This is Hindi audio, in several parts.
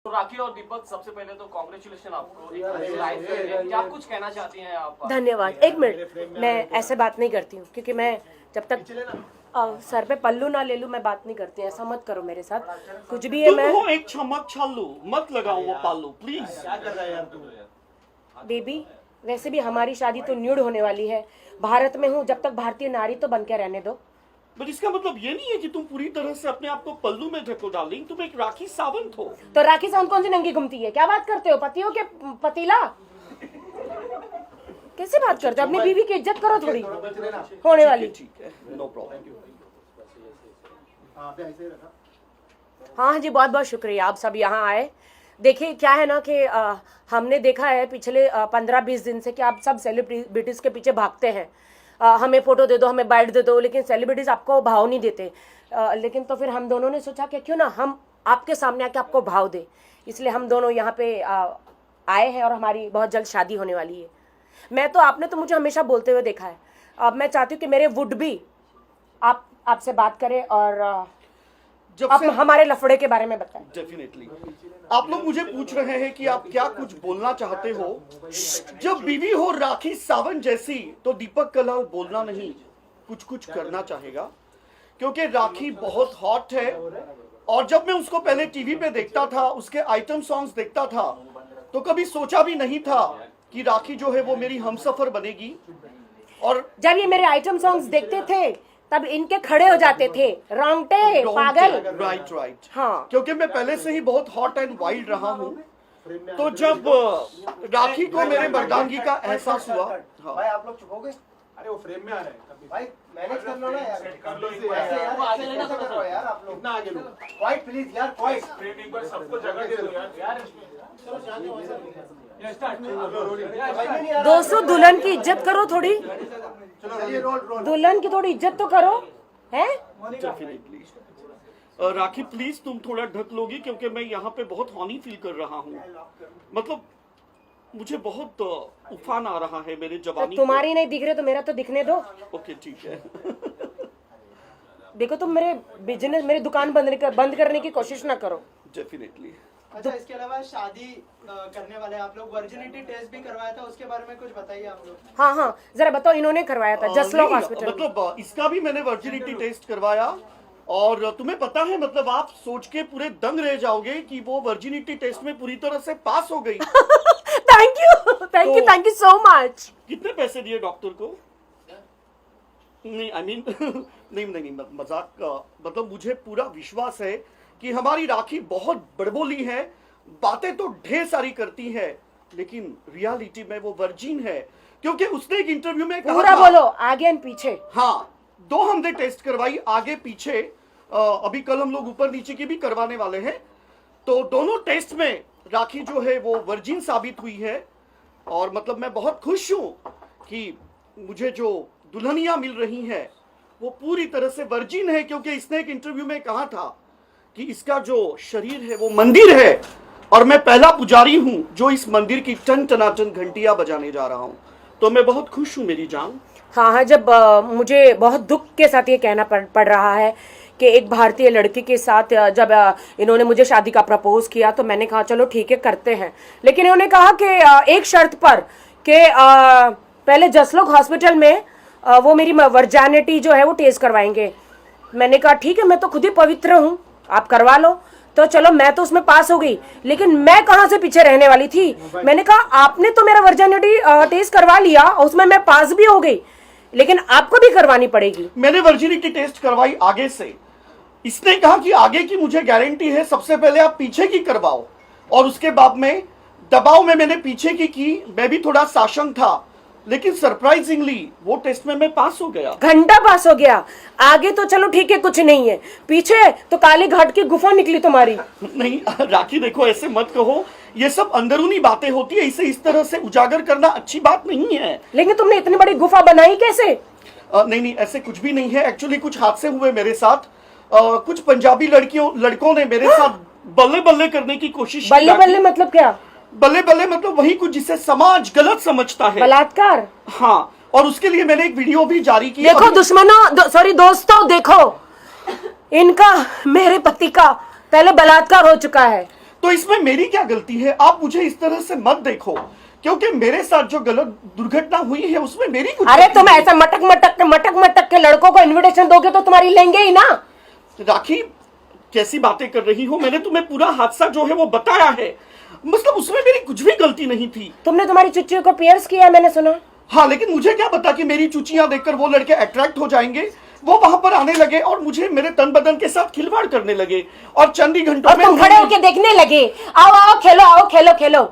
तो राखी और दीपक, सबसे पहले तो कॉन्ग्रेचुलेशन आपको क्या कुछ कहना चाहती हैं आप? धन्यवाद। एक मिनट, मैं ऐसे बात नहीं करती हूँ क्योंकि मैं जब तक सर पे पल्लू ना ले लूं मैं बात नहीं करती। ऐसा मत करो मेरे साथ, कुछ भी है। तुम मैं हो एक चमक छालू, मत लगाओ वो पालू प्लीज। क्या कर रहा है यार तू? बेबी, वैसे भी हमारी शादी तो न्यूड होने वाली है। भारत में हूँ, जब तक भारतीय नारी तो बन के रहने दो। बट इसका मतलब ये नहीं है कि तुम पूरी तरह से अपने आप को पल्लू में ढको डार्लिंग। तुम एक राखी सावंत हो। तो राखी सावंत कौन सी नंगी घूमती है? क्या बात करते हो? पतियों के पतीला कैसे बात करते हो? अपनी बीवी की इज्जत करो थोड़ी, होने वाली। ठीक है, नो प्रॉब्लम। हाँ जी, बहुत बहुत शुक्रिया, आप सब यहाँ आए। देखिए क्या है ना कि हमने देखा है पिछले 15-20 दिन से कि आप सब सेलिब्रिटीज़ के पीछे भागते हैं। हमें फ़ोटो दे दो, हमें बाइट दे दो, लेकिन सेलिब्रिटीज़ आपको भाव नहीं देते। लेकिन तो फिर हम दोनों ने सोचा कि क्यों ना हम आपके सामने आके आपको भाव दे, इसलिए हम दोनों यहाँ पे आए हैं और हमारी बहुत जल्द शादी होने वाली है। मैं तो, आपने तो मुझे हमेशा बोलते हुए देखा है। अब मैं चाहती हूँ कि मेरे वुड भी आपसे बात करें और आप हमारे लफड़े के बारे में बताएं। डेफिनेटली। आप लोग मुझे पूछ रहे हैं कि आप क्या कुछ बोलना चाहते हो। जब बीवी हो राखी सावंत जैसी, तो दीपक कलाल बोलना नहीं, कुछ कुछ करना चाहेगा, क्योंकि राखी बहुत हॉट है। और जब मैं उसको पहले टीवी पे देखता था, उसके आइटम सॉन्ग्स देखता था, तो कभी सोचा भी नहीं था कि राखी जो है वो मेरी हमसफर बनेगी। और जब ये मेरे आइटम सॉन्ग्स देखते थे तब इनके खड़े हो जाते थे रोंगटे, पागल। राइट। हाँ, क्योंकि मैं पहले से ही बहुत हॉट एंड वाइल्ड रहा हूँ। तो जब राखी को मेरे मर्दानगी का एहसास हुआ। भाई आप लोग चुकोगे? अरे वो फ्रेम में आ रहे हैं भाई, मैनेज कर लो ना यार। कर लो इसे यार, आगे लेना कर रहे हो यार आप लोग। इतना आगे लो, क्वाइट प्लीज यार, क्वाइट। फ्रेम एक बार सबको जगह दे दो यार। दोस्तों दुल्हन की इज्जत करो थोड़ी, चलिए रोल रोल। दुल्हन की थोड़ी इज्जत तो करो, हैं? डेफिनेटली। राखी प्लीज तुम थोड़ा ढक लोगी, क्योंकि मैं यहाँ पे बहुत हॉनी फील कर रहा हूँ। मतलब मुझे बहुत उफान आ रहा है मेरे तो जवानी। तुम्हारी नहीं दिख रहे तो मेरा तो दिखने दो। ओके ठीक है। देखो तुम मेरे बिजनेस, मेरी दुकान बंद करने की कोशिश ना करो। डेफिनेटली। अच्छा, इसके अलावा शादी करने वाले आप लोग वर्जिनिटी टेस्ट भी करवाया था, उसके बारे में कुछ बताइए आप लोग। हाँ हाँ, जरा बताओ। इन्होंने करवाया था जसलोक हॉस्पिटल। मतलब इसका भी मैंने वर्जिनिटी टेस्ट करवाया। और तुम्हें पता है, मतलब आप सोच के पूरे दंग रह जाओगे कि वो वर्जिनिटी टेस्ट में पूरी तरह से पास हो गई। Thank you so much. कितने पैसे दिए डॉक्टर को? नहीं आई मीन नहीं मजाक। मतलब मुझे पूरा विश्वास है कि हमारी राखी बहुत बड़बोली है, बातें तो ढेर सारी करती है, लेकिन रियलिटी में वो वर्जिन है। क्योंकि उसने एक इंटरव्यू में कहा पूरा था, बोलो, आगे एंड पीछे। हाँ, 2 हमने टेस्ट करवाई, आगे पीछे। अभी कल हम लोग ऊपर नीचे की भी करवाने वाले हैं। तो दोनों टेस्ट में राखी जो है वो वर्जिन साबित हुई है। और मतलब मैं बहुत खुश हूं कि मुझे जो दुल्हनियां मिल रही हैं वो पूरी तरह से वर्जिन है, क्योंकि इसने एक इंटरव्यू में कहा था कि इसका जो शरीर है वो मंदिर है और मैं पहला पुजारी हूं जो इस मंदिर की टन टनाटन घंटियां बजाने जा रहा हूं। तो मैं बहुत खुश हूं मेरी जान। हाँ, जब मुझे बहुत दुख के साथ ये कहना पड़ रहा है कि एक भारतीय लड़की के साथ जब इन्होंने मुझे शादी का प्रपोज किया, तो मैंने कहा चलो ठीक है करते हैं। लेकिन इन्होंने कहा कि एक शर्त पर कि पहले जसलोक हॉस्पिटल में वो मेरी वर्जिनिटी जो है वो टेस्ट करवाएंगे। मैंने कहा ठीक है, मैं तो खुद ही पवित्र हूँ, आप करवा लो। तो चलो, मैं तो उसमें पास हो गई, लेकिन मैं कहाँ से पीछे रहने वाली थी। मैंने कहा आपने तो मेरा वर्जिनिटी टेस्ट करवा लिया, उसमें मैं पास भी हो गई, लेकिन आपको भी करवानी पड़ेगी। मैंने वर्जिनिटी टेस्ट करवाई आगे से। इसने कहा कि आगे की मुझे गारंटी है, सबसे पहले आप पीछे की करवाओ। और उसके बाद में दबाव में मैंने पीछे की। मैं भी थोड़ा साशंक था, लेकिन सरप्राइजिंगली वो टेस्ट में मैं पास हो गया। घंटा पास हो गया। आगे तो चलो ठीक है, कुछ नहीं है, पीछे तो काली घाट की गुफा निकली तुम्हारी। नहीं राखी देखो, ऐसे मत कहो, ये सब अंदरूनी बातें होती है, इसे इस तरह से उजागर करना अच्छी बात नहीं है। लेकिन तुमने इतनी बड़ी गुफा बनाई कैसे? नहीं ऐसे कुछ भी नहीं है। एक्चुअली कुछ हादसे हुए मेरे साथ। कुछ पंजाबी लड़कों ने मेरे साथ बल्ले बल्ले करने की कोशिश की। बल्ले बल्ले मतलब क्या? बल्ले बल्ले मतलब वही कुछ जिसे समाज गलत समझता है, बलात्कार। हाँ, और उसके लिए मैंने एक वीडियो भी जारी की। देखो दुश्मनों, सॉरी दोस्तों, देखो इनका, मेरे पति का पहले बलात्कार हो चुका है। तो इसमें मेरी क्या गलती है? आप मुझे इस तरह से मत देखो, क्योंकि मेरे साथ जो गलत दुर्घटना हुई है उसमें मेरी कुछ अरे गलती तुम नहीं। ऐसा मटक के लड़कों को इनविटेशन दोगे तो तुम्हारी लेंगे ही ना। राखी, कैसी बातें कर रही हो? मैंने तुम्हें पूरा हादसा जो है वो बताया है, मतलब उसमें मेरी कुछ भी गलती नहीं थी। तुमने तुम्हारी चुच्चियों को पियर्स किया, मैंने सुना। हाँ, लेकिन मुझे क्या पता कि मेरी चुचियां देखकर वो लड़के अट्रैक्ट हो जाएंगे, वो वहां पर आने लगे और मुझे मेरे तन बदन के साथ खिलवाड़ करने लगे, और चंद ही घंटों और में तुम खड़े होके देखने लगे, आओ आओ खेलो, आओ खेलो खेलो।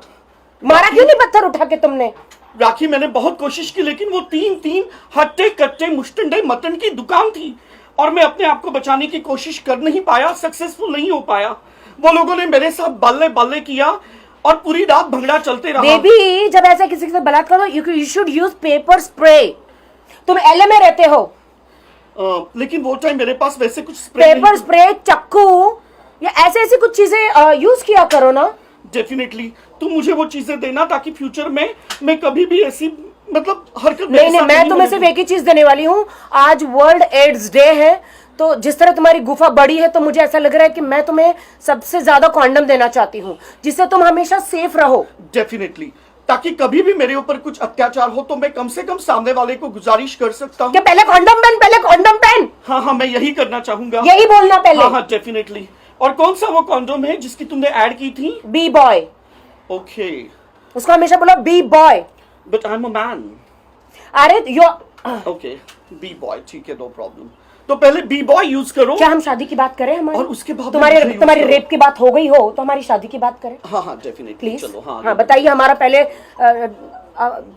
मारा क्यों नहीं पत्थर उठा के तुमने? राखी, मैंने बहुत कोशिश की, लेकिन वो तीन हट्टे कट्टे मुस्टंडे मटन की दुकान थी, और मैं अपने आप को बचाने की कोशिश कर नहीं पाया, सक्सेसफुल नहीं हो पाया। वो लोगों ने मेरे साथ बाल्ले बाल्ले किया और पूरी रात भंगड़ा चलते रहा। बेबी, जब ऐसे किसी से बलात्कार हो, you should use paper spray. तुम एलए में रहते हो। लेकिन वो टाइम मेरे पास वैसे कुछ स्प्रे पेपर स्प्रे, चक्कू या ऐसी कुछ चीजें यूज किया करो ना। डेफिनेटली तुम मुझे वो चीजें देना, ताकि फ्यूचर में मैं कभी भी ऐसी मतलब हरकत नहीं, मैं तुम्हें सिर्फ एक ही चीज देने वाली हूँ। आज वर्ल्ड एड्स डे है, तो जिस तरह तुम्हारी गुफा बड़ी है, तो मुझे ऐसा लग रहा है कि मैं तुम्हें सबसे ज्यादा कॉन्डम देना चाहती हूँ, जिससे तुम हमेशा सेफ रहो। डेफिनेटली, ताकि कभी भी मेरे ऊपर कुछ अत्याचार हो तो मैं कम से कम सामने वाले को गुजारिश कर सकता हूँ। क्या पहले कॉन्डम पहन। हाँ, मैं यही करना चाहूंगा। यही बोलना पहले। हाँ, डेफिनेटली। और कौन सा वो कॉन्डोम है जिसकी तुमने ऐड की थी? B boy. ओके, उसको हमेशा बोलो be boy. But I am a man. अरे ओके, बी बॉय, ठीक है, नो प्रॉब्लम। तो पहले बी बॉय यूज करो। क्या हम शादी की बात करें हमारी? और उसके बाद तुम्हारी रेप की बात हो गई हो तो हमारी शादी की बात करें। हाँ, डेफिनेटली। प्लीज। चलो, हाँ, बताइए हमारा पहले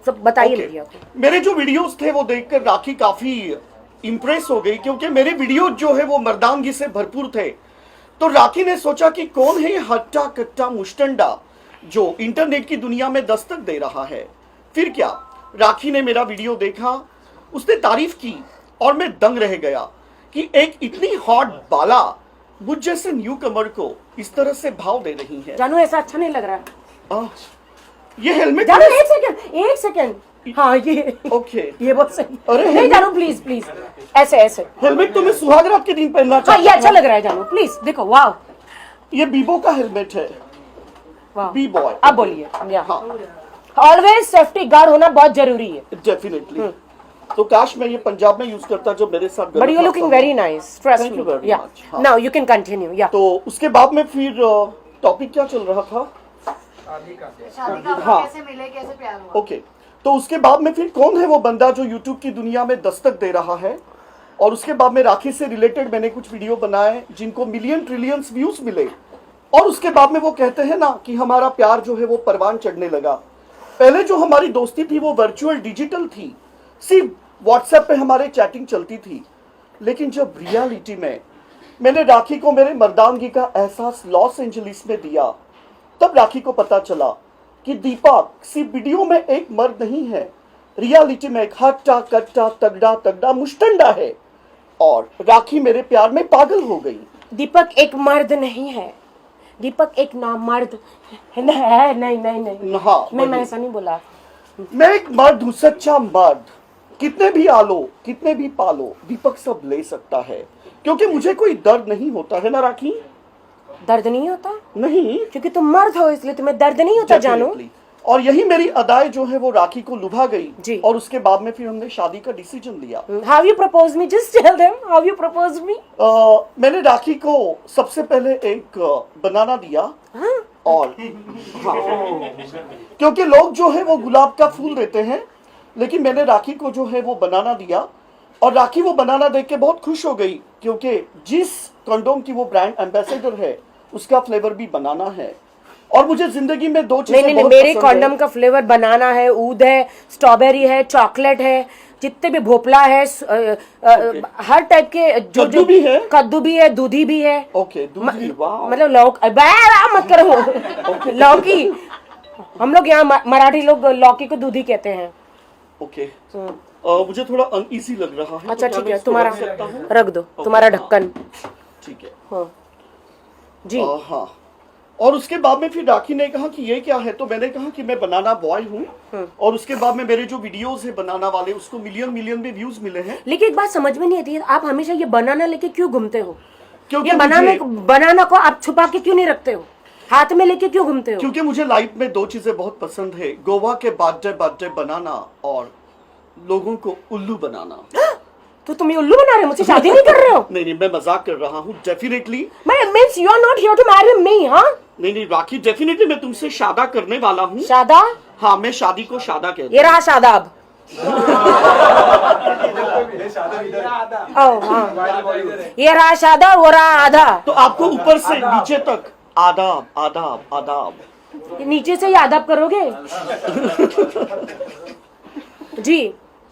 सब बताइए भैया को। मेरे जो वीडियोस थे वो देखकर राखी काफी इंप्रेस हो गई, क्योंकि मेरे वीडियो जो है वो मर्दानगी से भरपूर थे। तो राखी ने सोचा कि कौन है ये हट्टा कट्टा मुस्टंडा जो इंटरनेट की दुनिया में दस्तक दे रहा है। फिर क्या, राखी ने मेरा वीडियो देखा, उसने तारीफ की, और मैं दंग रह गया कि एक इतनी हॉट बाला मुझ जैसे न्यू कमर को इस तरह से भाव दे रही है। जानू, ऐसा अच्छा नहीं लग रहा है। ये हेलमेट। जानू, एक सेकंड। हाँ, ये ओके, ये बहुत सही। अरे नहीं जानू, प्लीज ऐसे। हेलमेट तो मैं सुहागरात के दिन पहनना हाँ, चाहता ये अच्छा लग रहा है जानू, प्लीज देखो। वाह, ये बीबो का हेलमेट है। वाह। Be boy. अब बोलिए। हाँ, ऑलवेज सेफ्टी गार्ड होना बहुत जरूरी है। डेफिनेटली। तो काश मैं ये पंजाब में यूज करता जो मेरे साथ गलत बट यू लुकिंग हादसा very nice, trust Thank you me. very या much. हाँ। Now you can continue. या तो उसके बाद में फिर टॉपिक क्या चल रहा था? शादी का हाँ। कैसे मिले, कैसे प्यार हुआ? ओके, तो उसके बाद में फिर कौन है वो बंदा जो यूट्यूब की दुनिया में दस्तक दे रहा है, और उसके बाद में राखी से रिलेटेड मैंने कुछ वीडियो बनाए जिनको मिलियन ट्रिलियंस व्यूज मिले, और उसके बाद में वो कहते हैं ना कि हमारा प्यार जो है वो परवान चढ़ने लगा। पहले जो हमारी दोस्ती थी वो वर्चुअल डिजिटल थी, सिर्फ व्हाट्सएप पे हमारे चैटिंग चलती थी, लेकिन जब रियलिटी में मैंने राखी को मेरे मर्दानगी का एहसास लॉस एंजलिस में दिया, तब राखी को पता चला कि दीपक सिर्फ वीडियो में एक मर्द नहीं है, रियलिटी में एक हट्टा कट्टा तगड़ा मुस्टंडा है। और राखी मेरे प्यार में पागल हो गई। दीपक एक मर्द नहीं है, दीपक एक नामर्द है। नहीं, हाँ, मैं ऐसा नहीं बोला। मैं एक मर्द हूँ, सच्चा मर्द। कितने भी आलो, कितने भी पालो, दीपक सब ले सकता है, क्योंकि मुझे कोई दर्द नहीं होता है ना राखी। दर्द नहीं होता नहीं, क्योंकि तुम मर्द हो, इसलिए तुम्हें दर्द नहीं होता जानू। Definitely. और यही मेरी अदाएं जो है वो राखी को लुभा जी। गई, और उसके बाद में फिर हमने शादी का डिसीजन लिया। How you propose me, just tell them how you propose me. मैंने राखी को सबसे पहले एक बनाना दिया। और हाँ, क्योंकि लोग जो है वो गुलाब का फूल देते हैं, लेकिन मैंने राखी को जो है वो बनाना दिया, और राखी वो बनाना देख के बहुत खुश हो गई, क्योंकि जिस कंडोम की वो ब्रांड एम्बेसडर है उसका फ्लेवर भी बनाना है। और मुझे जिंदगी में दो चीजें नहीं, बहुत मेरे पसंद कॉन्डम है। का फ्लेवर बनाना है, ऊद है, स्ट्रॉबेरी है, चॉकलेट है, जितने भी भोपला है, हर टाइप के कद्दू भी है? कद्दू भी है, दूधी भी है। ओके, दूधी, वाह। मतलब मत करो। लौकी, हम लोग यहाँ मराठी लोग लौकी को दूधी कहते हैं। ओके, मुझे थोड़ा अनईजी लग रहा है। अच्छा तो क्या ठीक मैं है, इसको तुम्हारा रख सकता हूँ? रख दो, तुम्हारा ढक्कन। ठीक है। हाँ जी। हाँ, और उसके बाद में फिर राखी ने कहा कि ये क्या है, तो मैंने कहा कि मैं बनाना बॉय हूँ। और उसके बाद में मेरे जो वीडियोस है बनाना वाले, उसको मिलियन में व्यूज मिले हैं। लेकिन एक बात समझ में नहीं आती है, आप हमेशा ये बनाना लेके क्यों घूमते हो? क्योंकि ये बनाना को आप छुपा के क्यों नहीं रखते हो? हाथ में लेके क्यों घूमते हो? क्योंकि मुझे लाइफ में दो चीजें बहुत पसंद है, गोवा के बर्थडे बनाना और लोगों को उल्लू बनाना। तो तुम ये उल्लू बना रहे हो, मुझसे शादी नहीं कर रहे हो? नहीं मैं मजाक कर रहा हूँ। Definitely means you are not here to marry me, हाँ? नहीं राखी, डेफिनेटली मैं तुमसे शादा करने वाला हूँ। शादा? हाँ, मैं शादी को शादा कहता हूँ। ये रहा शादाब। हाँ, ये रहा शादा, वो रहा आधा। तो आपको ऊपर से नीचे तक आदाब आदाब आदाब। नीचे से ही आदाब करोगे? जी।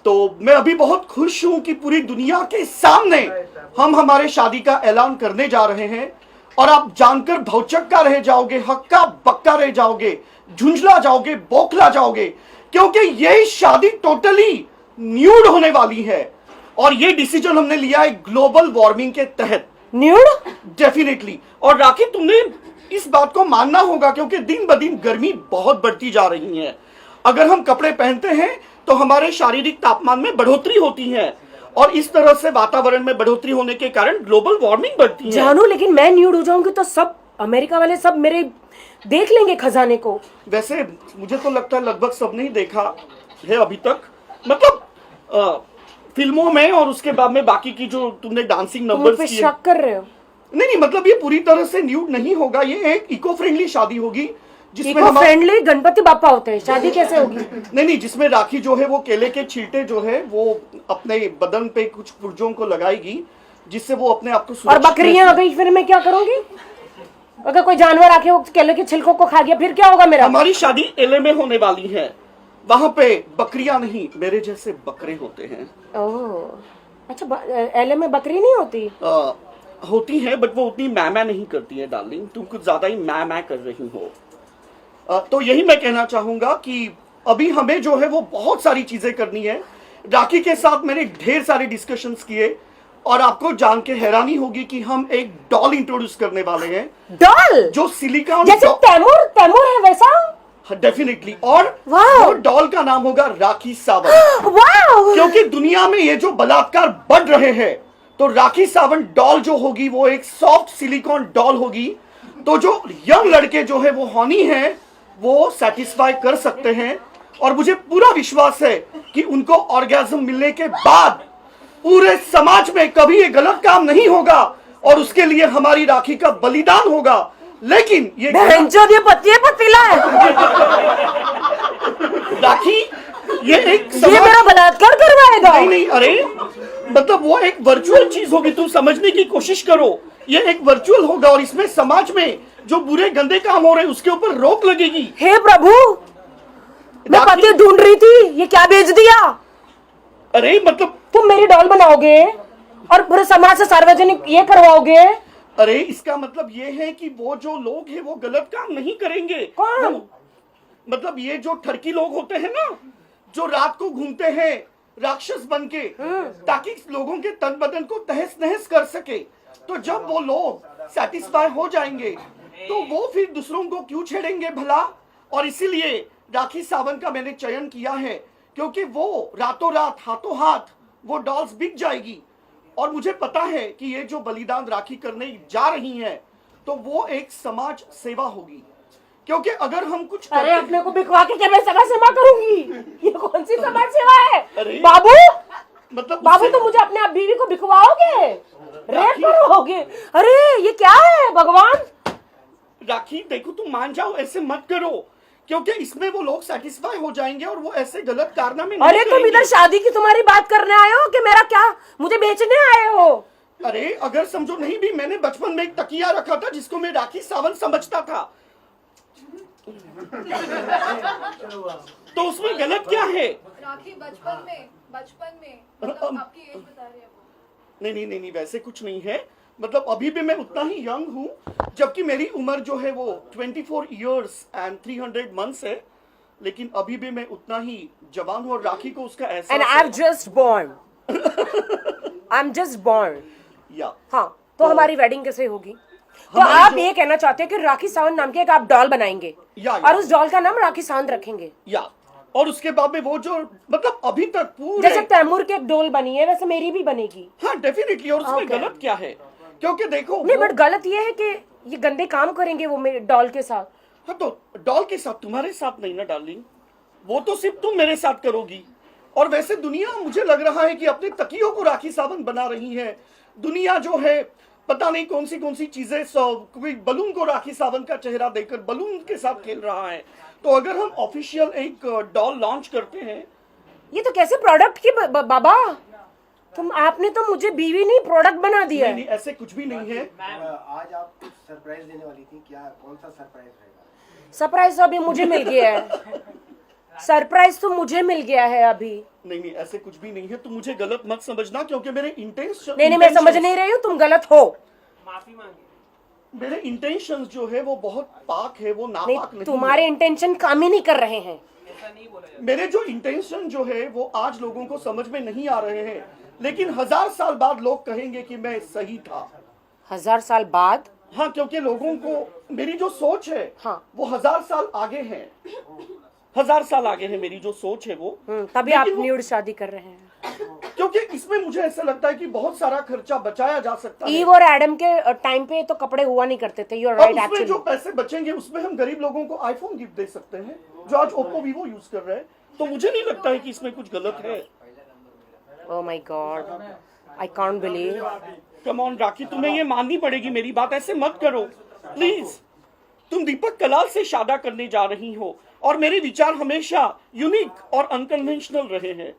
तो मैं अभी बहुत खुश हूं कि पूरी दुनिया के सामने हम हमारे शादी का ऐलान करने जा रहे हैं, और आप जानकर भौचक्का रह जाओगे, हक्का बक्का रह जाओगे, झुंझला जाओगे, बौखला जाओगे, क्योंकि ये शादी टोटली न्यूड होने वाली है। और ये डिसीजन हमने लिया है ग्लोबल वार्मिंग के तहत। न्यूड? डेफिनेटली। और राखी, तुमने इस बात को मानना होगा, क्योंकि दिन ब दिन गर्मी बहुत बढ़ती जा रही है। अगर हम कपड़े पहनते हैं तो हमारे शारीरिक तापमान में बढ़ोतरी होती है, और इस तरह से वातावरण में बढ़ोतरी होने के कारण ग्लोबल वार्मिंग बढ़ती है। जानू, लेकिन मैं न्यूड हो जाऊंगी तो सब अमेरिका वाले सब मेरे देख लेंगे खजाने को। वैसे मुझे तो लगता है लगभग सबने ही देखा है अभी तक, मतलब फिल्मों में, और उसके बाद में बाकी की जो तुमने डांसिंग तुम नंबर्स पे किए। शक कर रहे हो? नहीं, मतलब ये पूरी तरह से न्यूड नहीं होगा, ये एक इको फ्रेंडली शादी होगी, जिसमें इको फ्रेंडली गणपति बापा होते हैं, शादी कैसे होगी? नहीं, जिसमें राखी जो है वो केले के छिलटे जो है वो अपने बदन पे कुछ पुर्जों को लगाएगी, जिससे वो अपने आप को और सुरक्षित बकरियां आ गई, फिर मैं क्या करूंगी? अगर कोई जानवर आके वो केले के छिलकों को खा गया, फिर क्या होगा मेरा? हमारी शादी एलए में होने वाली है, वहां पे बकरियां नहीं, मेरे जैसे बकरे होते हैं। ओह, अच्छा, एलए में बकरी नहीं होती? होती है, बट वो उतनी मैं नहीं करती है डार्लिंग, तुम कुछ ज्यादा ही मैं कर रही हो। तो यही मैं कहना चाहूंगा कि अभी हमें जो है वो बहुत सारी चीजें करनी है। राखी के साथ मैंने ढेर सारे डिस्कशंस किए, और आपको जान के हैरानी होगी कि हम एक डॉल इंट्रोड्यूस करने वाले हैं। डॉल? जो सिलिकॉन, जैसे तैमूर है वैसा? डेफिनेटली। और वाह! वो डॉल का नाम होगा राखी सावंत। वाह! क्योंकि दुनिया में ये जो बलात्कार बढ़ रहे हैं, तो राखी सावंत डॉल जो होगी वो एक सॉफ्ट सिलिकॉन डॉल होगी। तो जो यंग लड़के जो है वो हॉनी हैं, वो सेटिस्फाई कर सकते हैं, और मुझे पूरा विश्वास है कि उनको ऑर्गेज्म मिलने के बाद पूरे समाज में कभी ये गलत काम नहीं होगा, और उसके लिए हमारी राखी का बलिदान होगा। लेकिन ये पतीला है राखी, ये एक ये मेरा बलात्कार करवाएगा? नहीं, अरे मतलब वो एक वर्चुअल चीज होगी, तुम समझने की कोशिश करो। ये एक वर्चुअल होगा, और इसमें समाज में जो बुरे गंदे काम हो रहे हैं उसके ऊपर रोक लगेगी। हे प्रभु, मैं पति ढूंढ रही थी, ये क्या बेच दिया? अरे मतलब तुम मेरी डॉल बनाओगे और पूरे समाज से सार्वजनिक ये करवाओगे? अरे इसका मतलब ये है कि वो जो लोग हैं वो गलत काम नहीं करेंगे। कौन? मतलब ये जो ठरकी लोग होते हैं ना, जो रात को घूमते हैं राक्षस बन के, ताकि लोगों के तन बदन को तहस नहस कर सके। तो जब वो लोग सेटिस्फाई हो जाएंगे तो वो फिर दूसरों को क्यों छेड़ेंगे भला। और इसीलिए राखी सावंत का मैंने चयन किया है, क्योंकि वो रातों रात हाथों हाथ वो डॉल्स बिक जाएगी। और मुझे पता है कि ये जो बलिदान राखी करने जा रही हैं, तो वो एक समाज सेवा होगी। क्योंकि अगर हम कुछ अरे अपने को बिकवा के क्या मैं समाज सेवा करूंगी? ये कौन सी समाज सेवा है? अरे बाबू, मतलब बाबू तुम मुझे अपने बीवी को बिकवाओगे, रेप करोगे? अरे ये क्या है भगवान? राखी देखो, तुम मान जाओ, ऐसे मत करो, क्योंकि इसमें वो लोग सेटिस्फाई हो जाएंगे और वो ऐसे गलत कारनामे नहीं अरे तुम करेंगे। इधर शादी की तुम्हारी बात करने आए हो कि मेरा क्या मुझे बेचने आए हो? अरे अगर समझो नहीं भी, मैंने बचपन में एक तकिया रखा था जिसको मैं राखी सावंत समझता था। तो उसमें गलत क्या है? राखी बचपन में मतलब आपकी एज बता रहे हैं वो। नहीं, वैसे कुछ नहीं है। मतलब अभी भी मैं उतना ही यंग हूँ, जबकि मेरी उम्र जो है वो 24 इयर्स एंड 300 मंथ्स है, लेकिन अभी भी मैं उतना ही जवान हूँ। और राखी को उसका ऐसा And I'm just born. I'm just born. या हाँ, तो हमारी वेडिंग कैसे होगी? तो हमारी आप जो- ये कहना चाहते हैं कि राखी सावंत नाम की एक आप डॉल बनाएंगे या। और उस डॉल का नाम राखी सावंत रखेंगे? या और उसके बाद में वो जो मतलब अभी तक जैसे पूरे, तैमूर की एक डोल बनी है वैसे मेरी भी बनेगी। हाँ डेफिनेटली। और उसमें Okay. गलत क्या है? क्योंकि देखो नहीं, वो- बट गलत ये है कि ये गंदे काम करेंगे वो मेरे डॉल के साथ। हाँ तो डॉल के साथ, तुम्हारे साथ नहीं ना डार्लिंग, वो तो सिर्फ तुम मेरे साथ करोगी। और वैसे दुनिया मुझे लग रहा है कि अपने तकियों को राखी साबन बना रही है। दुनिया जो है पता नहीं कौन सी चीजें, कोई बलून को राखी सावंत का चेहरा देकर बलून के साथ खेल रहा है। तो अगर हम ऑफिशियल एक डॉल लॉन्च करते हैं, ये तो कैसे प्रोडक्ट की बाबा, तुम आपने तो मुझे बीवी नहीं प्रोडक्ट बना दिया नहीं, है। ऐसे कुछ भी नहीं है। आज आप कुछ सरप्राइज देने वाली थी, क्या कौन सा सरप्राइज रहेगा? सरप्राइज तो अभी मुझे मिल गया है, सरप्राइज तो मुझे मिल गया है अभी। नहीं, ऐसे कुछ भी नहीं है। तुम मुझे गलत मत समझना, क्योंकि मेरे इंटेंशन, नहीं मैं समझ नहीं रही हूँ, तुम गलत हो। माफी मांगी। मेरे इंटेंशंस जो है वो बहुत पाक है, वो नापाक नहीं, नहीं तुम्हारे है। इंटेंशन काम ही नहीं कर रहे हैं। ऐसा नहीं बोला जाता। मेरे जो इंटेंशन जो है वो आज लोगों को समझ में नहीं आ रहे हैं, लेकिन 1000 साल बाद लोग कहेंगे कि मैं सही था। 1000 साल बाद? हाँ, क्योंकि लोगों को मेरी जो सोच है हाँ। वो 1000 साल आगे है। 1000 साल आगे है मेरी जो सोच है वो। तभी आप न्यूड शादी कर रहे हैं। क्योंकि इसमें मुझे ऐसा लगता है कि बहुत सारा खर्चा बचाया जा सकता है। ईव और एडम के टाइम पे तो कपड़े हुआ नहीं करते थे। यू आर और राइट उसमें एक्चुअली। जो पैसे बचेंगे उसमें हम गरीब लोगों को आईफोन गिफ्ट दे सकते हैं, जो आज ओप्पो वीवो यूज कर रहे हैं। तो मुझे नहीं लगता है कि इसमें कुछ गलत है। Oh my God, I can't believe. Come on Rakhi, तुम्हें ये माननी पड़ेगी मेरी बात, ऐसे मत करो प्लीज। तुम दीपक कलाल से शादी करने जा रही हो और मेरे विचार हमेशा यूनिक और अनकन्वेंशनल रहे हैं।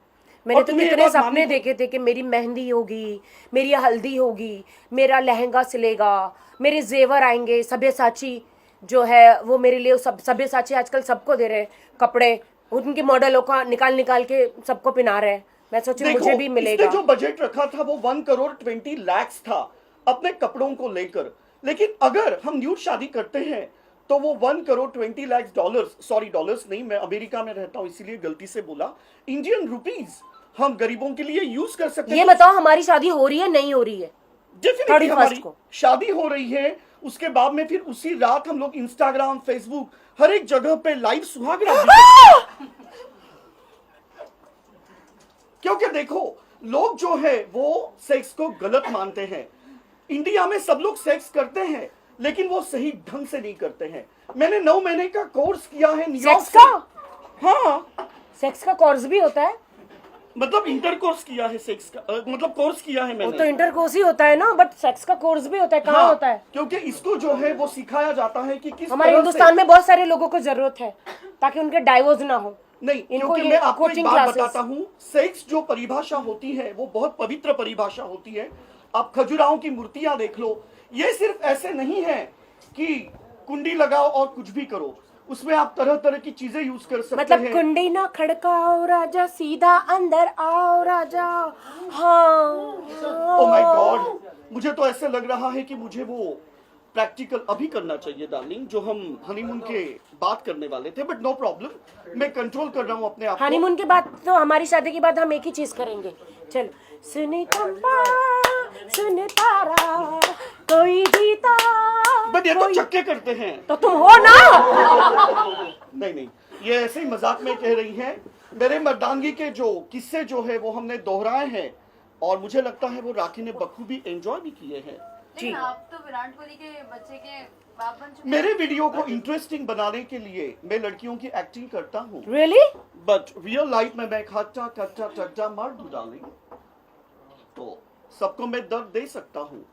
मैंने और तो तुम्हें ये कितने बात सपने माननी- देखे थे कि मेरी मेहंदी होगी, मेरी हल्दी होगी, मेरा लहंगा सिलेगा, मेरे जेवर आएंगे, सब्यसाची जो है वो मेरे लिए, सब सब्यसाची आजकल सबको दे रहे हैं कपड़े, उनके मॉडलों का निकाल के सबको पहना रहे हैं। मैं सोची देखो, मुझे भी मिलेगा। इसने जो बजट रखा था वो 1 करोड़ 20 लाख था अपने कपड़ों को लेकर। लेकिन अगर हम न्यूड शादी करते हैं तो वो 1 crore 20 lakh dollars, sorry dollars नहीं, मैं अमेरिका में रहता हूँ इसीलिए गलती से बोला, इंडियन रुपीज हम गरीबों के लिए यूज कर सकते हैं। ये बताओ हमारी शादी हो रही है नहीं हो रही है? डेफिनेटली 31st हमारी को शादी हो रही है। उसके बाद में फिर उसी रात हम लोग इंस्टाग्राम, फेसबुक, हर एक जगह पे लाइव सुहाग रात क्योंकि देखो, लोग जो है वो सेक्स को गलत मानते हैं। इंडिया में सब लोग सेक्स करते हैं लेकिन वो सही ढंग से नहीं करते हैं। मैंने 9 महीने का कोर्स किया है न्यूयॉर्क सेक्स से। का? हाँ, सेक्स का कोर्स भी होता है? मतलब इंटर कोर्स किया है सेक्स का, मतलब कोर्स किया है वो मैंने। तो इंटर कोर्स ही होता है ना, बट सेक्स का कोर्स भी होता है। कहाँ हाँ, होता है? क्योंकि इसको जो है वो सिखाया जाता है कि किस हमारे तरह से- हिंदुस्तान में बहुत सारे लोगों को जरूरत है ताकि उनके डाइवोर्स ना हो। नहीं, इनको क्योंकि ये मैं आपको एक coaching बात classes- बताता हूँ, सेक्स जो परिभाषा होती है वो बहुत पवित्र परिभाषा होती है। आप खजुराहों की मूर्तियां देख लो, ये सिर्फ ऐसे नहीं है कि कुंडी लगाओ और कुछ भी करो, उसमें आप तरह तरह की चीजें यूज कर सकते मतलब हैं। कुंडी ना खड़काओ राजा, सीधा अंदर आओ राजा। हाँ ओह माय गॉड, मुझे तो ऐसे लग रहा है कि मुझे वो प्रैक्टिकल अभी करना चाहिए डार्लिंग, जो हम हनीमून के बात करने वाले थे। बट नो प्रॉब्लम, मैं कंट्रोल कर रहा हूँ अपने आप को। हनीमून के बाद तो हमारी शादी के बाद हम एक ही चीज करेंगे। चल सुनी चंपा सुन तारा कोई जीता। बट ये तो चक्के करते हैं। तो तुम हो ना। नहीं, ये ऐसे ही मजाक में कह रही हैं। मेरे मर्दानगी के जो किस्से जो है वो हमने दोहराए हैं और मुझे लगता है वो राखी ने बखूबी एंजॉय भी किए हैं। लेकिन आप तो विराट कोहली के बच्चे के बाप बन चुके मेरे वीडियो को इंटरेस्टिंग बनाने के लिए मैं लड़कियों की एक्टिंग करता हूँ, रियली? बट रियल लाइफ में मैं खट्टा कट्टा चट्टा मार दूं डार्लिंग, तो सबको मैं दर्द दे सकता हूँ।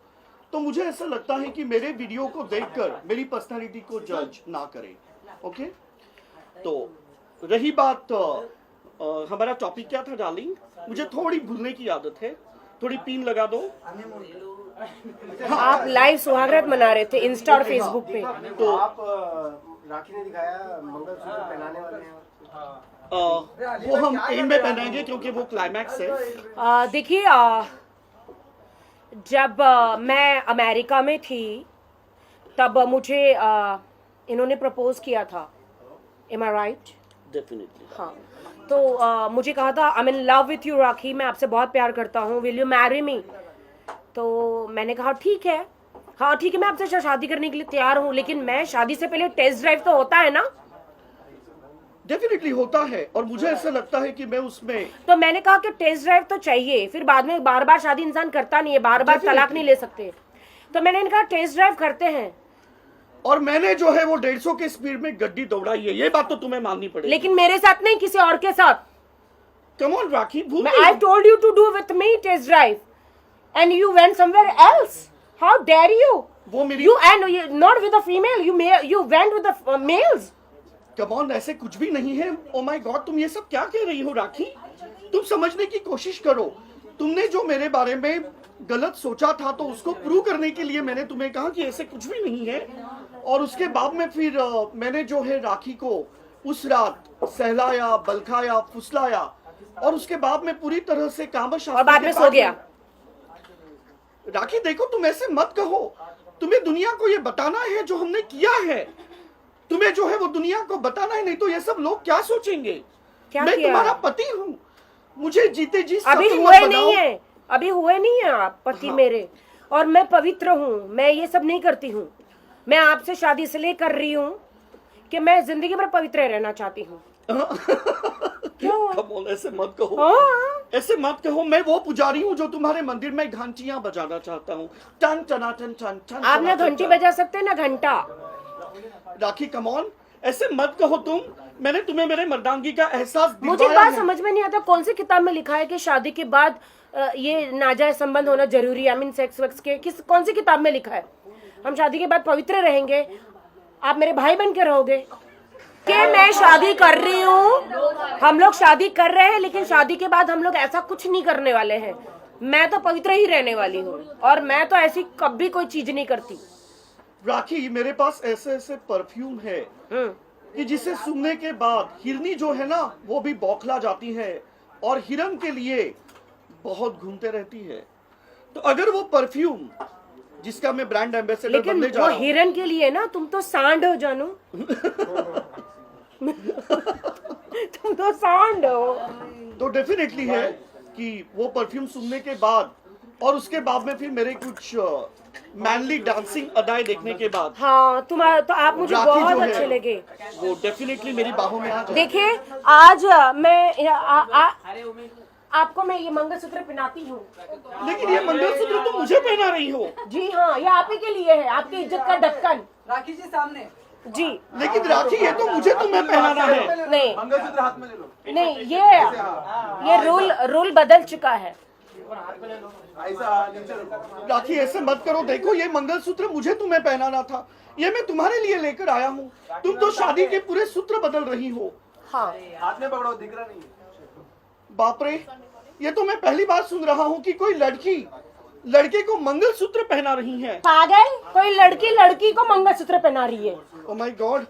तो मुझे ऐसा लगता है कि मेरे वीडियो को देखकर मेरी पर्सनालिटी को जज ना करें। ओके, तो रही बात हमारा टॉपिक क्या था डार्लिंग? मुझे थोड़ी भूलने की आदत है, थोड़ी पीन लगा दो। आप लाइव सुहागरात मना रहे थे इंस्टा और फेसबुक पे। तो आप राखी ने दिखाया मंगलसूत्र पहनाने वाले हैं। वो हम एंड में पहनाएंगे क्योंकि वो क्लाइमैक्स है। देखिए, जब मैं अमेरिका में थी तब मुझे इन्होंने प्रपोज किया था। Am I right? डेफिनेटली। हाँ, तो मुझे कहा था I am in love with you Rakhi, मैं आपसे बहुत प्यार करता हूँ, विल यू मैरी मी? तो मैंने कहा ठीक है, हाँ ठीक है, मैं आपसे शादी करने के लिए तैयार हूँ, लेकिन मैं शादी से पहले टेस्ट ड्राइव तो होता है ना? डेफिनेटली होता है और मुझे ऐसा लगता है कि मैं उसमें, तो मैंने कहा कि टेस्ट ड्राइव तो चाहिए, फिर बाद में बार बार शादी इंसान करता नहीं है, बार बार तलाक नहीं ले सकते। तो मैंने कहा टेस्ट ड्राइव करते हैं। और मैंने जो है वो 150 के स्पीड में गड्डी दौड़ाई है, ये बात तो तुम्हें माननी पड़ेगी। लेकिन मेरे साथ नहीं, किसी और के साथ। कम ऑन राखी, भूल I told you to do with me test drive, and you went somewhere else. How dare you? वो मेरी You not with a female. You went with the males. Come on, ऐसे कुछ भी नहीं है। ओ माय गॉड, तुम ये सब क्या कह रही हो राखी? तुम समझने की कोशिश करो। तुमने जो मेरे बारे में गलत सोचा था तो उसको प्रूव करने के लिए मैंने तुम्हें कहा कि ऐसे कुछ भी नहीं है। और उसके बाद में फिर मैंने जो है राखी को उस रात सहलाया, बलखाया, फुसलाया और उसके बाद में पूरी तरह से कामश और बाद में सो गया। राखी देखो, तुम ऐसे मत कहो। तुम्हें दुनिया को ये बताना है जो हमने किया है, तुम्हें जो है वो दुनिया को बताना है, नहीं तो ये सब लोग क्या सोचेंगे? क्या मैं किया? तुम्हारा पति हूँ, मुझे जीते जी अभी सत्य हुए मत नहीं बनाओ। है, अभी हुए नहीं है आप पति मेरे। और मैं पवित्र हूँ, मैं ये सब नहीं करती हूँ। मैं आपसे शादी इसलिए कर रही हूँ कि मैं जिंदगी भर पवित्र रहना चाहती हूँ। क्यों? Come on, ऐसे मत कहो, हाँ। ऐसे मत कहो। मैं वो पुजारी हूँ जो तुम्हारे मंदिर में घंटियां बजाना चाहता हूँ। टन टना टन टन टन। आप ना घंटी बजा सकते हैं ना घंटा। राखी कम ऑन, ऐसे मत कहो तुम। मैंने तुम्हें मेरे मर्दानगी का एहसास मुझे दिलवाया बात है। समझ में नहीं आता, कौन सी किताब में लिखा है कि शादी के बाद ये नाजायज संबंध होना जरूरी है? आई मीन सेक्स वेक्स के कौन सी किताब में लिखा है? हम शादी के बाद पवित्र रहेंगे, आप मेरे भाई बन के रहोगे। कि मैं शादी कर रही हूँ, हम लोग शादी कर रहे हैं, लेकिन शादी के बाद हम लोग ऐसा कुछ नहीं करने वाले हैं। मैं तो पवित्र ही रहने वाली हूँ और मैं तो ऐसी कभी कोई चीज नहीं करती। राखी, मेरे पास ऐसे ऐसे परफ्यूम है कि जिसे सुनने के बाद हिरनी जो है ना वो भी बौखला जाती है और हिरन के लिए बहुत घूमते रहती है। तो अगर वो परफ्यूम जिसका मैं ब्रांड एम्बेसडर लेकिन बनने जा वो रहा हूँ, हिरन के लिए ना, तुम तो सांड हो जानू। तुम तो सांड हो। तो डेफिनेटली है कि वो परफ्यूम सुनने के बाद और उसके बाद में फिर मेरे कुछ मैनली डांसिंग अदाएं देखने के बाद हाँ, तुम्हारा तो आप मुझे राखी बहुत जो है, अच्छे लगे। वो डेफिनेटली मेरी बाहों में आ जाए। देखिए, आज मैं आपको मैं ये मंगलसूत्र पहनाती हूँ। लेकिन ये मंगलसूत्र तो मुझे पहना रही हो। जी हाँ, ये आप ही के लिए है, आपकी इज्जत का ढक्कन। राखी जी सामने। जी लेकिन राखी, ये तो मुझे तुम्हें पहनाना है। नहीं मंगलसूत्र हाथ में ले लो। नहीं, ये रूल बदल चुका है। ऐसा नीचे रखो। राखी, ऐसे मत करो। देखो, ये मंगलसूत्र मुझे तुम्हें पहनाना था, ये मैं तुम्हारे लिए लेकर आया हूँ। तुम तो शादी के पूरे सूत्र बदल रही हो। हाँ, हाथ में पकड़ो, दिख रहा नहीं है। बाप रे, ये तो मैं पहली बार सुन रहा हूँ कि कोई लड़की लड़के को मंगलसूत्र पहना रही है। पागल, कोई लड़की को मंगलसूत्र पहना रही है। ओ माय गॉड,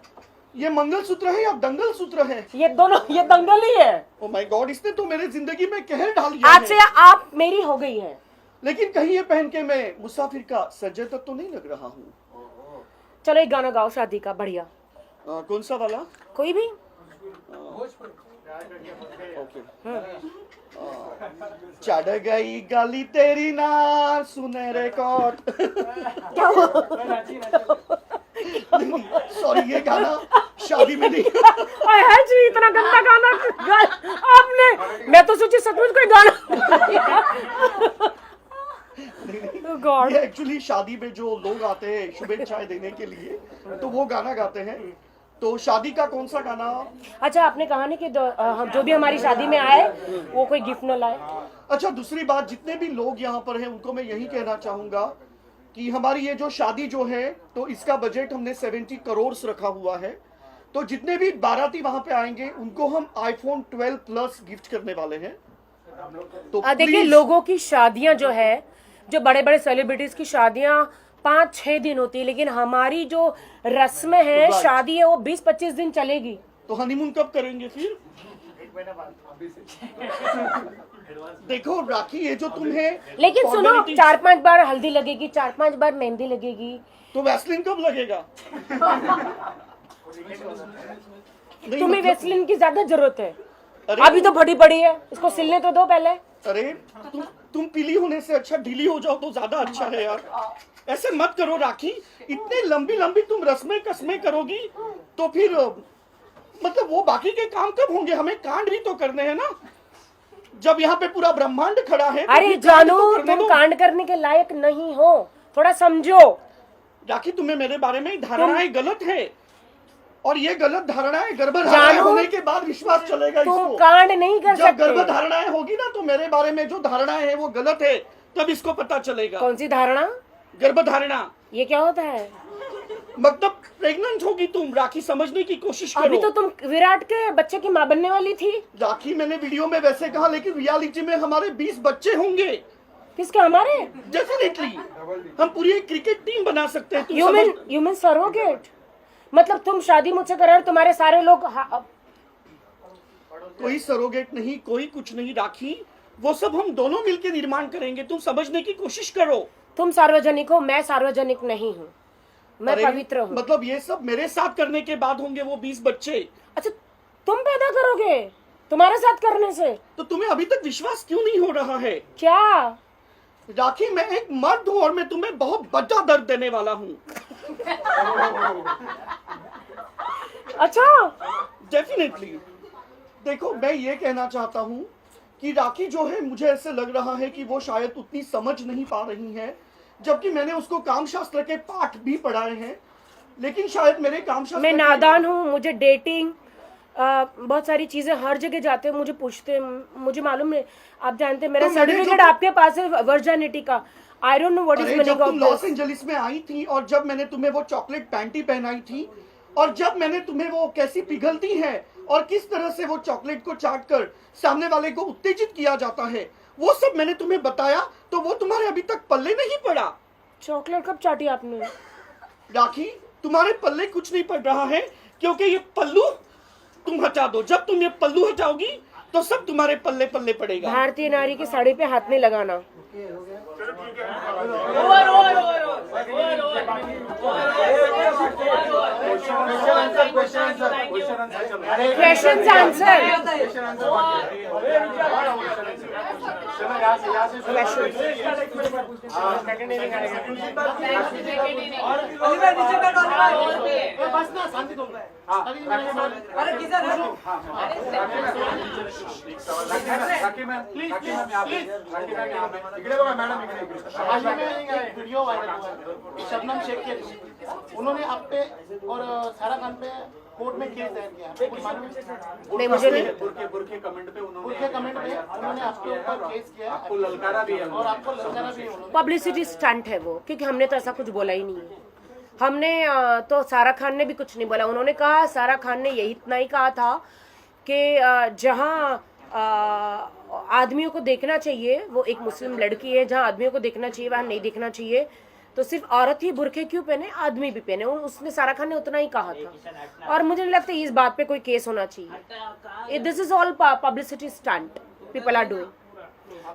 ये मंगलसूत्र है या दंगल सूत्र है? ये दोनों, ये दंगल ही है। ओ माय गॉड, इसने तो मेरे जिंदगी में कहर डाल दिया आज से है। आप मेरी हो गई है। लेकिन कहीं ये पहन के मैं मुसाफिर का सज्जन तक तो नहीं लग रहा हूँ। चलो एक गाना गाओ शादी का, बढ़िया। कौन सा वाला? कोई भी। ओके। चढ़ गई गाली तेरी ना सुने रिकॉर्ड। क्या हुआ? सॉरी, ये गाना शादी में नहीं। जी, इतना गंदा गाना आपने, मैं तो सोची सचमुच कोई गाना। गॉड, ये एक्चुअली शादी में जो लोग आते हैं शुभेच्छाएं देने के लिए, तो वो गाना गाते हैं। तो शादी का कौन सा गाना? अच्छा, आपने कहा नहीं कि जो भी हमारी शादी में आए वो कोई गिफ्ट न लाए। अच्छा, दूसरी बात, जितने भी लोग यहाँ पर हैं उनको मैं यही कहना चाहूंगा कि हमारी ये जो शादी जो है, तो इसका बजट हमने 70 करोड़ रखा हुआ है। तो जितने भी बाराती वहां पे आएंगे उनको हम iPhone 12 प्लस गिफ्ट करने वाले हैं। तो देखिए, please, लोगों की शादियां जो है, जो बड़े बड़े सेलिब्रिटीज की शादियां 5-6 दिन होती है, लेकिन हमारी जो रस्में है, Right. शादी है, वो 20-25 दिन चलेगी। तो हनीमून कब करेंगे फिर? देखो राखी, ये जो तुम्हें लेकिन सुनो, formalities- 4-5 बार हल्दी लगेगी, 4-5 बार मेहंदी लगेगी। तो वैसलिन कब लगेगा? नहीं, तुम्हें मतलब- वेसलिन की ज्यादा जरूरत है। अरे, अभी तो बड़ी बड़ी है, इसको सिलने तो दो पहले। अरे तुम पीली होने से अच्छा ढीली हो जाओ तो ज्यादा अच्छा है यार। ऐसे मत करो राखी, इतने लंबी लंबी तुम रस्में कसमें करोगी तो फिर मतलब वो बाकी के काम कब होंगे? हमें कांड भी तो करने हैं ना। जब यहाँ पे पूरा ब्रह्मांड खड़ा है तो अरे फिर कांड जानू, तो करने तुम दो। कांड करने के लायक नहीं हो, थोड़ा समझो। राखी तुम्हें मेरे बारे में धारणाएं गलत है, और ये गलत धारणाएं गर्भधारणाएं होने के बाद विश्वास चलेगा तुम इसको। कांड नहीं कर जब सकते। गर्भधारणाएं होगी ना तो मेरे बारे में जो धारणाएं है वो गलत है, तब इसको पता चलेगा। कौन सी धारणा? गर्भधारणा ये क्या होता है? मतलब प्रेग्नेंट होगी तुम, राखी समझने की कोशिश अभी करो। तो तुम विराट के बच्चे की माँ बनने वाली थी। राखी मैंने वीडियो में वैसे कहा, लेकिन रियलिटी में हमारे 20 बच्चे होंगे। किसके? हमारे? डेफिनेटली हम पूरी एक क्रिकेट टीम बना सकते हैं। You mean surrogate? मतलब तुम शादी मुझसे कर रहे हो, तुम्हारे सारे लोग कोई सरोगेट नहीं, कोई कुछ नहीं राखी, वो सब हम दोनों मिलकर निर्माण करेंगे। तुम समझने की कोशिश करो। तुम सार्वजनिक हो, मैं सार्वजनिक नहीं हूँ, मैं अरे, पवित्र हूँ। मतलब ये सब मेरे साथ करने के बाद होंगे वो 20 बच्चे। अच्छा, तुम पैदा करोगे तुम्हारे साथ करने से? तो तुम्हें अभी तक विश्वास क्यों नहीं हो रहा है? क्या राखी, मैं एक मर्द हूँ और मैं तुम्हें बहुत बड़ा दर्द देने वाला हूँ। अच्छा, डेफिनेटली। देखो, मैं ये कहना चाहता हूँ कि राखी जो है, मुझे ऐसे लग रहा है कि वो शायद उतनी समझ नहीं पा रही है, जबकि मैंने उसको कामशास्त्र के पाठ भी पढ़ाए हैं। लेकिन शायद मेरे कामशास्त्र मैं नादान हूँ, मुझे डेटिंग बहुत सारी चीजें हर जगह जाते हैं, मुझे पूछते हैं, मुझे मालूम है, आप जानते हैं मेरा तो मैंने सर्टिफिकेट जो- आपके पास है वर्जिनिटी का। I don't know what is अरे, मीनिंग जब ऑफ तुम लॉस दिस। एंजलिस में आई थी और जब मैंने तुम्हें वो चॉकलेट पैंटी पहनाई थी, और जब मैंने तुम्हें वो कैसी पिघलती है और किस तरह से वो चॉकलेट को चाट कर सामने वाले को उत्तेजित किया जाता है, वो सब मैंने तुम्हें बताया, तो वो तुम्हारे अभी तक पल्ले नहीं पड़ा। चॉकलेट कब चाटी आपने? राखी, तुम्हारे पल्ले कुछ नहीं पड़ रहा है, क्योंकि ये पल्लू तुम हटा दो। जब तुम ये पल्लू हटाओगी तो सब तुम्हारे पल्ले पल्ले पड़ेगा। भारतीय नारी की साड़ी पे हाथ नहीं लगाना। Question answer. इकडे बघा मॅडम, इकडे एक वीडियो वायरल हुआ है शबनम शेख के थ्रू, उन्होंने आप पे और सारा खान पे कोर्ट में केस दायर किया। आपको कुछ मालूम है? नहीं, मुझे नहीं। बुरके कमेंट पे उनके कमेंट में उन्होंने आपके ऊपर केस किया है आपको ललकारा भी है और आपको ललकारा भी है उन्होंने। पब्लिसिटी स्टंट है वो, क्योंकि हमने तो ऐसा कुछ बोला ही नहीं है। हमने तो सारा खान ने भी कुछ नहीं बोला। उन्होंने कहा, सारा खान ने यही इतना ही कहा था कि जहाँ आदमियों को देखना चाहिए, वो एक मुस्लिम लड़की है, जहाँ आदमियों को देखना चाहिए वहाँ नहीं देखना चाहिए, तो सिर्फ औरत ही बुरखे क्यों पहने, आदमी भी पहने। उसने सारा खान ने उतना ही कहा था, और मुझे नहीं लगता इस बात पे कोई केस होना चाहिए। This is all publicity stunt people are doing.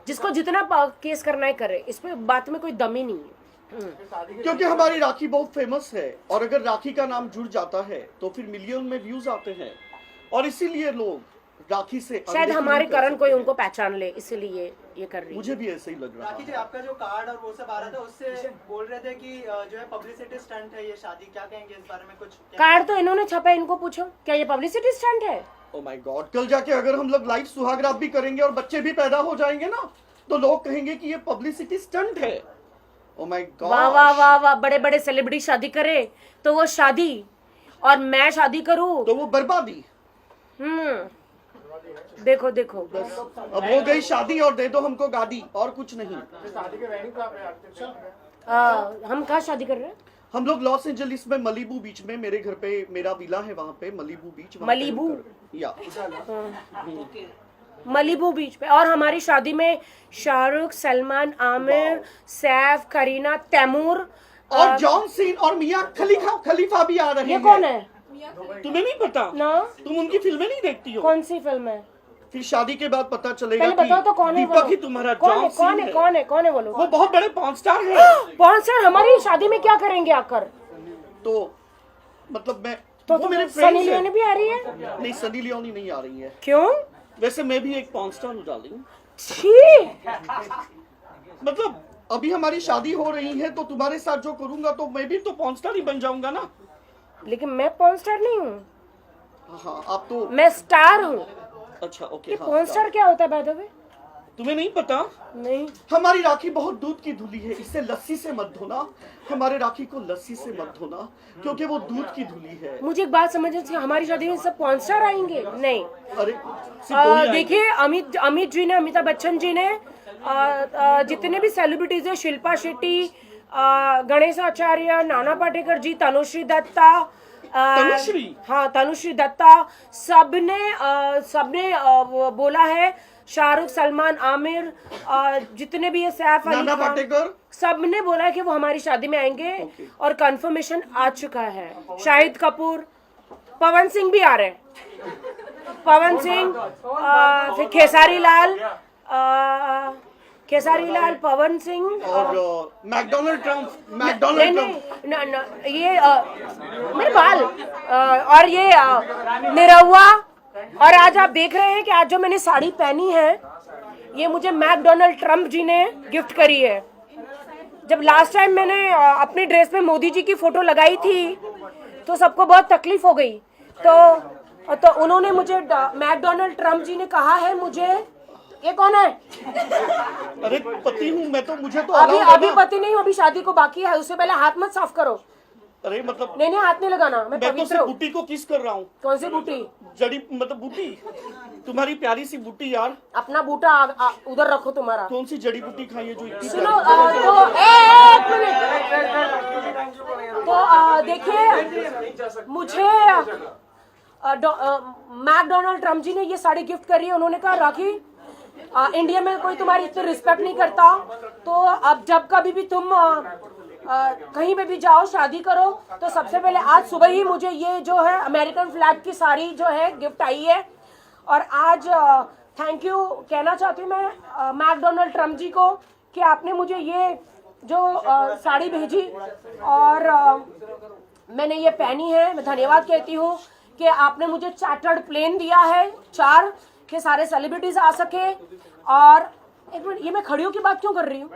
जिसको जितना केस करना है करे, इस पे बात में कोई दम ही नहीं है। क्योंकि हमारी राखी बहुत फेमस है, और अगर राखी का नाम जुड़ जाता है तो फिर मिलियन में व्यूज आते हैं, और इसीलिए लोग राखी से शायद अनदेखी हमारे नहीं कर कारण कोई सकते। उनको पहचान ले, इसलिए ये कर रही है। मुझे भी ऐसे ही लग रहा राखी जी, है। आपका जो कार्ड और वो सब आ रहा था, उससे बोल रहे थे कि जो है पब्लिसिटी स्टंट है ये शादी, क्या कहेंगे इस बारे में? कुछ कार्ड तो इन्होंने छपा, इनको पूछो, क्या ये पब्लिसिटी स्टंट है? ओ माय गॉड, कल जाके अगर हम लोग लाइव सुहागरात भी करेंगे और बच्चे भी पैदा हो जाएंगे ना, तो लोग कहेंगे कि ये पब्लिसिटी स्टंट है। ओ माय गॉड, वाह वाह वाह वाह, बड़े बड़े सेलिब्रिटी शादी करे तो वो शादी, और मैं शादी करूं तो वो बर्बादी। देखो देखो, अब हो गई शादी और दे दो हमको गादी, और कुछ नहीं। हम कहाँ शादी कर रहे हैं? हम लोग लॉस एंजलिस में मलीबू बीच में, मेरे घर पे मेरा विला है वहाँ पे, मलीबू बीच। वहाँ पे मलीबू? हम या मलीबू बीच पे। और हमारी शादी में शाहरुख, सलमान, आमिर, सैफ, करीना, तैमूर और जॉन सीन और मियां खलीफा भी आ रहे हैं। ये कौन है? तुम्हें नहीं पता? ना, तुम उनकी फिल्में नहीं देखती हो? कौन सी फिल्म है? फिर शादी के बाद पता चलेगा पहले बताओ तो कौन है वो? दीपक ही तुम्हारा कौन जॉन है? कौन सीन है? कौन है? कौन है वो लोग? वो बहुत बड़े पॉर्न स्टार हैं। पॉर्न स्टार हमारी शादी में क्या करेंगे आकर? तो मतलब मैं तो वो मेरे सनी फ्रेंड्स लियोनी हैं। भी आ रही है? नहीं, सनी लियोनी नहीं आ रही है। क्यों? वैसे मैं भी एक पॉर्न स्टार हूँ डार्लिंग। छी, मतलब अभी हमारी शादी हो रही है, तो तुम्हारे साथ जो करूंगा तो मैं भी तो पॉर्न स्टार ही बन जाऊंगा ना। लेकिन मैं पॉर्न स्टार नहीं हूँ, हाँ, आप तो मैं स्टार हूँ। अच्छा, ओके। ये हाँ, पॉर्न स्टार क्या होता है बाय द वे? तुम्हें नहीं पता? नहीं। हमारी राखी बहुत दूध की धुली है, इसे लस्सी से मत धोना। हमारे राखी को लस्सी से मत धोना, क्योंकि वो दूध की धुली है। मुझे एक बात समझ नहीं, हमारी शादी में सब पॉर्न स्टार आएंगे? नहीं। अरे सिर्फ दो ही आएंगे। देखिए अमित जी ने, अमिताभ बच्चन जी ने, जितने भी सेलिब्रिटीज है, शिल्पा शेट्टी, गणेश आचार्य, नाना पाटेकर जी, तनुश्री दत्ता, तनुश्री? हाँ तनुश्री दत्ता, सबने बोला है, शाहरुख, सलमान, आमिर, जितने भी है, सैफ अली नाना खान, पाटेकर, सबने बोला है कि वो हमारी शादी में आएंगे। और कंफर्मेशन आ चुका है। शाहिद कपूर, पवन सिंह भी आ रहे हैं, पवन सिंह, फिर खेसारी लाल, पवन सिंह और मैकडोनल्ड ट्रम्प, ये मेरे बाल, और ये निरहुआ। और आज आप देख रहे हैं कि आज जो मैंने साड़ी पहनी है, ये मुझे मैकडोनल्ड ट्रम्प जी ने गिफ्ट करी है। जब लास्ट टाइम मैंने अपनी ड्रेस पे मोदी जी की फोटो लगाई थी, तो सबको बहुत तकलीफ हो गई। तो उन्होंने मुझे, मैकडोनल्ड ट्रम्प जी ने कहा है मुझे, ये कौन है? अरे पति हूँ मैं तो, मुझे तो अभी पति नहीं हूँ, अभी शादी को बाकी है, उससे पहले हाथ मत साफ करो। अरे मतलब नहीं हाथ नहीं लगाना, मैं मैं तो पवित्र सिर्फ हूँ। बूटी को किस कर रहा हूँ। कौन सी बूटी? जड़ी मतलब बूटी, तुम्हारी प्यारी सी बूटी यार। अपना बूटा उधर रखो तुम्हारा। कौन सी जड़ी बूटी खाई है जो इतनी सुनो, तो एक मिनट, तो देखिए, मुझे मैकडोनल्ड ट्रम्प जी ने ये साड़ी गिफ्ट करी है। उन्होंने कहा राखी, इंडिया में कोई तुम्हारी इतनी रिस्पेक्ट नहीं करता, तो अब जब कभी भी तुम कहीं पे भी जाओ, शादी करो, तो सबसे पहले आज सुबह ही मुझे ये जो है अमेरिकन फ्लैग की साड़ी जो है गिफ्ट आई है। और आज थैंक यू कहना चाहती हूँ मैं मैकडोनल्ड ट्रम्प जी को कि आपने मुझे ये जो साड़ी भेजी और मैंने ये पहनी है। मैं धन्यवाद कहती हूँ कि आपने मुझे चार्टर्ड प्लेन दिया है, 4 के सारे सेलिब्रिटीज आ सके। और एक मिनट, ये मैं खड़ियों की बात क्यों कर रही हूँ?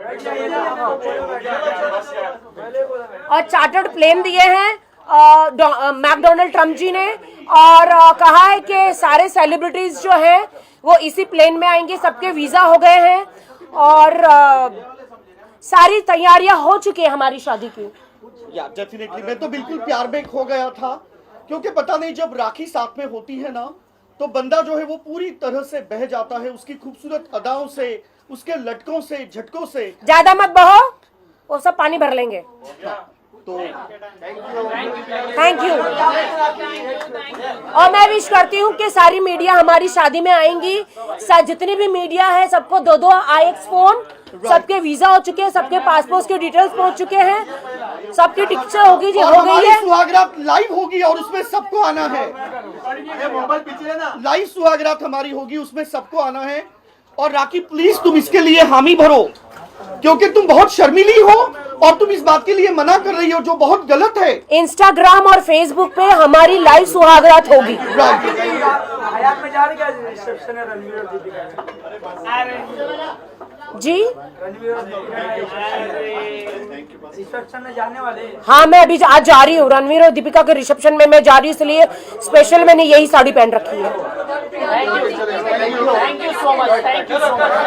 और चार्टर्ड प्लेन दिए हैं मैकडोनल्ड ट्रम्प जी ने, और कहा है कि सारे सेलिब्रिटीज जो हैं वो इसी प्लेन में आएंगे। सबके वीजा हो गए हैं और सारी तैयारियां हो चुकी है हमारी शादी की। या डेफिनेटली मैं तो बिल्कुल प्यार में खो गया था, क्योंकि पता नहीं जब राखी साथ में होती है ना, तो बंदा जो है वो पूरी तरह से बह जाता है, उसकी खूबसूरत अदाओं से, उसके लटकों से, झटकों से। ज्यादा मत बहो, वो सब पानी भर लेंगे। तो थैंक यू। और मैं विश करती हूँ कि सारी मीडिया हमारी शादी में आएंगी। जितनी भी मीडिया है, सबको 2-2 IX फोन, सबके वीजा हो चुके हैं, सबके पासपोर्ट के डिटेल्स पहुंच चुके हैं, सबकी टिकट हो गई है। सुहागरात लाइव होगी और उसमें सबको आना है। लाइव सुहागरात हमारी होगी, उसमें सबको आना है। और राखी प्लीज तुम इसके लिए हामी भरो, क्योंकि तुम बहुत शर्मीली हो और तुम इस बात के लिए मना कर रही हो, जो बहुत गलत है। इंस्टाग्राम और फेसबुक पे हमारी लाइव सुहागरात होगी। जी रिसेप्शन में जाने वाले। हाँ, मैं अभी आज जा रही हूँ रणवीर और दीपिका के रिसेप्शन में। मैं जा रही हूँ, इसलिए स्पेशल मैंने यही साड़ी पहन रखी है। Thank you so much.